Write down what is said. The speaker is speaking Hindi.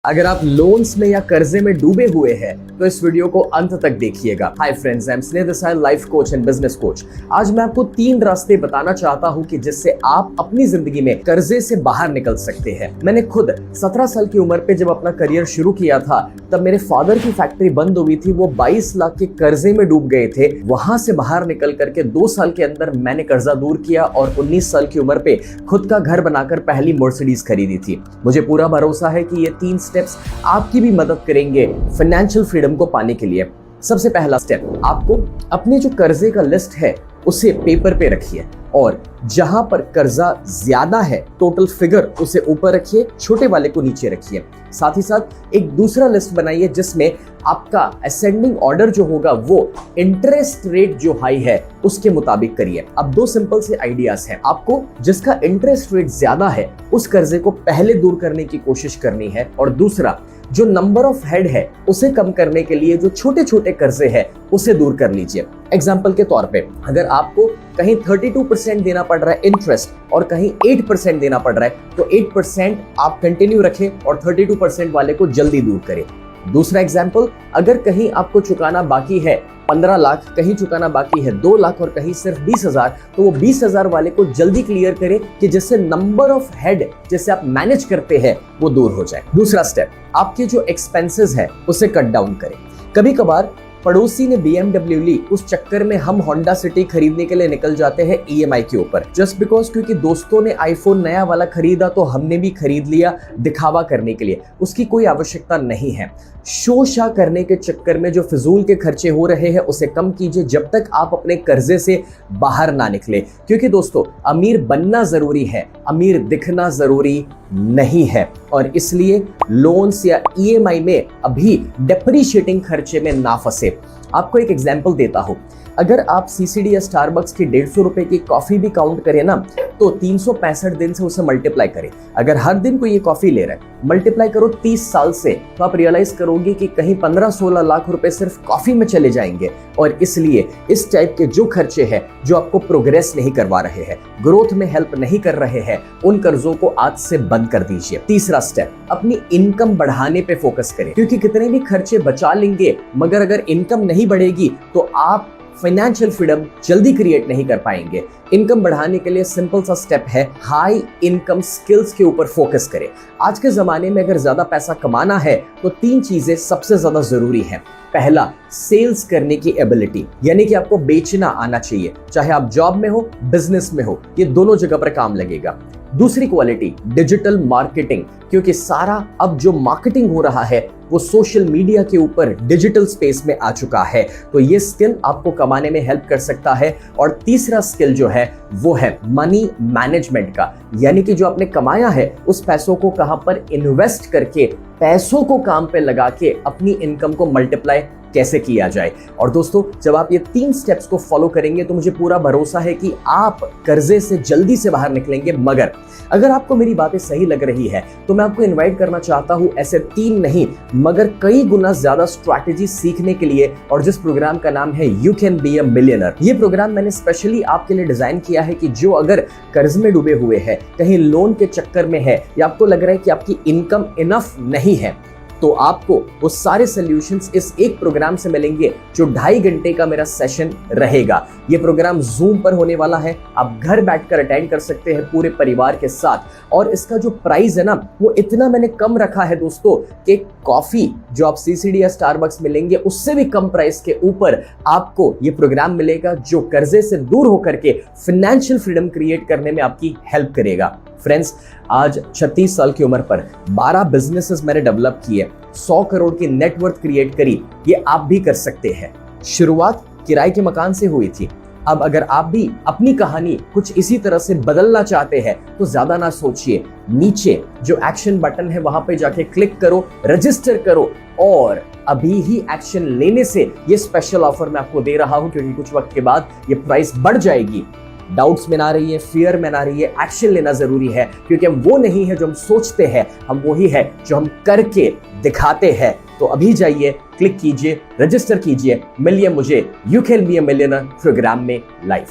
अगर आप लोन्स में या कर्जे में डूबे हुए हैं तो इस वीडियो को अंत तक देखिएगा। हाय फ्रेंड्स, आई एम स्नेह Desai, life coach and business coach. आज मैं आपको 3 रास्ते बताना चाहता हूं कि जिससे आप अपनी जिंदगी में कर्जे से बाहर निकल सकते हैं। मैंने खुद 17 साल की उम्र पे जब अपना करियर शुरू किया था तब मेरे फादर की फैक्ट्री बंद हुई थी। वो 22 लाख के कर्जे में डूब गए थे। वहां से बाहर निकल करके 2 साल के अंदर मैंने कर्जा दूर किया और 19 साल की उम्र पे खुद का घर बनाकर पहली मर्सिडीज खरीदी थी। मुझे पूरा भरोसा है कि ये 3 स्टेप्स आपकी भी मदद करेंगे फाइनेंशियल फ्रीडम को पाने के लिए। सबसे पहला स्टेप, आपको अपने जो कर्जे का लिस्ट है उसे पेपर पे रखिए और जहां पर कर्जा ज्यादा है टोटल फिगर उसे ऊपर रखिए, छोटे वाले को नीचे रखिए। साथ ही साथ एक दूसरा लिस्ट बनाइए जिसमें आपका असेंडिंग ऑर्डर जो होगा वो इंटरेस्ट रेट जो हाई है उसके मुताबिक करिए। अब 2 सिंपल से आइडियाज हैं। आपको जिसका इंटरेस्ट रेट ज्यादा है उस कर्जे को पहले दूर करने की कोशिश करनी है और दूसरा जो नंबर ऑफ हेड है उसे कम करने के लिए जो छोटे छोटे कर्जे हैं उसे दूर कर लीजिए। एग्जाम्पल के तौर पे अगर आपको कहीं 32% देना पड़ रहा है इंटरेस्ट और कहीं 8% देना पड़ रहा है तो 8% आप कंटिन्यू रखें और 32% वाले को जल्दी दूर करें। दूसरा एग्जाम्पल, अगर कहीं आपको चुकाना बाकी है 15 लाख, कहीं चुकाना बाकी है 2 लाख और कहीं सिर्फ 20,000, तो वो 20,000 वाले को जल्दी क्लियर करें कि जिससे नंबर ऑफ हेड जैसे आप मैनेज करते हैं वो दूर हो जाए। दूसरा स्टेप, आपके जो एक्सपेंसेस है उसे कट डाउन करें। कभी कभार पड़ोसी ने BMW ली, उस चक्कर में हम होंडा सिटी खरीदने के लिए निकल जाते हैं EMI के ऊपर, जस्ट बिकॉज क्योंकि दोस्तों ने आईफोन नया वाला खरीदा तो हमने भी खरीद लिया दिखावा करने के लिए। उसकी कोई आवश्यकता नहीं है। शो शा करने के चक्कर में जो फिजूल के खर्चे हो रहे हैं उसे कम कीजिए जब तक आप अपने कर्जे से बाहर ना निकले। क्योंकि दोस्तों, अमीर बनना जरूरी है, अमीर दिखना जरूरी नहीं है। और इसलिए लोन्स या EMI में अभी डेप्रीशिएटिंग खर्चे में ना फंसे। आपको एक एग्जांपल देता हूं, अगर आप CCD या स्टारबक्स की 150 रुपए की कॉफी भी काउंट करें ना तो 365 दिन से उसे मल्टीप्लाई करें। अगर हर दिन कोई ये कॉफी ले रहा है, मल्टीप्लाई करो 30 साल से, तो आप रियलाइज करोगे कि कहीं 15-16 लाख रुपए सिर्फ कॉफी में चले जाएंगे। और इसलिए इस टाइप के जो खर्चे हैं जो आपको प्रोग्रेस नहीं करवा रहे हैं, ग्रोथ में हेल्प नहीं कर रहे हैं, उन कर्जों को आज से बंद कर दीजिए। तीसरा स्टेप, अपनी इनकम बढ़ाने पे फोकस करें। क्योंकि कितने भी खर्चे बचा लेंगे मगर अगर इनकम नहीं बढ़ेगी तो आप फाइनेंशियल फ्रीडम जल्दी क्रिएट नहीं कर पाएंगे। इनकम बढ़ाने के लिए सिंपल सा स्टेप है, हाई इनकम स्किल्स के ऊपर फोकस करें। आज के जमाने में अगर ज्यादा पैसा कमाना है तो 3 चीजें सबसे ज्यादा जरूरी हैं। पहला, सेल्स करने की एबिलिटी, यानी कि आपको बेचना आना चाहिए, चाहे आप जॉब में हो बिजनेस में हो, ये दोनों जगह पर काम लगेगा। दूसरी क्वालिटी, डिजिटल मार्केटिंग, क्योंकि सारा अब जो मार्केटिंग हो रहा है वो सोशल मीडिया के ऊपर डिजिटल स्पेस में आ चुका है, तो ये स्किल आपको कमाने में हेल्प कर सकता है। और तीसरा स्किल जो है वो है मनी मैनेजमेंट का, यानी कि जो आपने कमाया है उस पैसों को कहां पर इन्वेस्ट करके पैसों को काम पे लगा के अपनी इनकम को मल्टीप्लाई कैसे किया जाए। और दोस्तों, जब आप ये 3 स्टेप्स को फॉलो करेंगे तो मुझे पूरा भरोसा है कि आप कर्जे से जल्दी से बाहर निकलेंगे। मगर अगर आपको मेरी बातें सही लग रही है तो मैं आपको इनवाइट करना चाहता हूं ऐसे 3 नहीं मगर कई गुना ज्यादा स्ट्रैटेजी सीखने के लिए, और जिस प्रोग्राम का नाम है you can be a millionaire. ये प्रोग्राम मैंने स्पेशली आपके लिए डिजाइन किया है कि जो अगर कर्ज में डूबे हुए हैं, कहीं लोन के चक्कर में है या आपको लग रहा है कि आपकी इनकम इनफ नहीं है, तो आपको वो सारे सॉल्यूशंस इस एक प्रोग्राम से मिलेंगे जो 2.5 घंटे का मेरा सेशन रहेगा। ये प्रोग्राम जूम पर होने वाला है, आप घर बैठकर अटेंड कर सकते हैं पूरे परिवार के साथ। और इसका जो प्राइस है ना वो इतना मैंने कम रखा है दोस्तों कि कॉफी जो आप CCD या स्टारबक्स में लेंगे उससे भी कम प्राइस के ऊपर आपको ये प्रोग्राम मिलेगा जो कर्जे से दूर होकर के फाइनेंशियल फ्रीडम क्रिएट करने में आपकी हेल्प करेगा। फ्रेंड्स, आज 36 साल की उम्र पर 12 बिजनेसेस मैंने डेवलप किए, 100 करोड़ की नेटवर्थ क्रिएट करी, ये आप भी कर सकते हैं। शुरुआत किराए के मकान से हुई थी। अब अगर आप भी अपनी कहानी कुछ इसी तरह से बदलना चाहते हैं तो ज्यादा ना सोचिए, नीचे जो एक्शन बटन है वहां पे जाके क्लिक करो, रजिस्टर करो और अभी ही एक्शन लेने से ये स्पेशल ऑफर मैं आपको दे रहा हूं, क्योंकि कुछ वक्त के बाद ये प्राइस बढ़ जाएगी। डाउट्स में ना रहिए, फियर में ना रहिए, एक्शन लेना जरूरी है, क्योंकि हम वो नहीं है जो हम सोचते हैं, हम वही है जो हम करके दिखाते हैं। तो अभी जाइए, क्लिक कीजिए, रजिस्टर कीजिए, मिलिए मुझे you can be a millionaire programme में लाइव।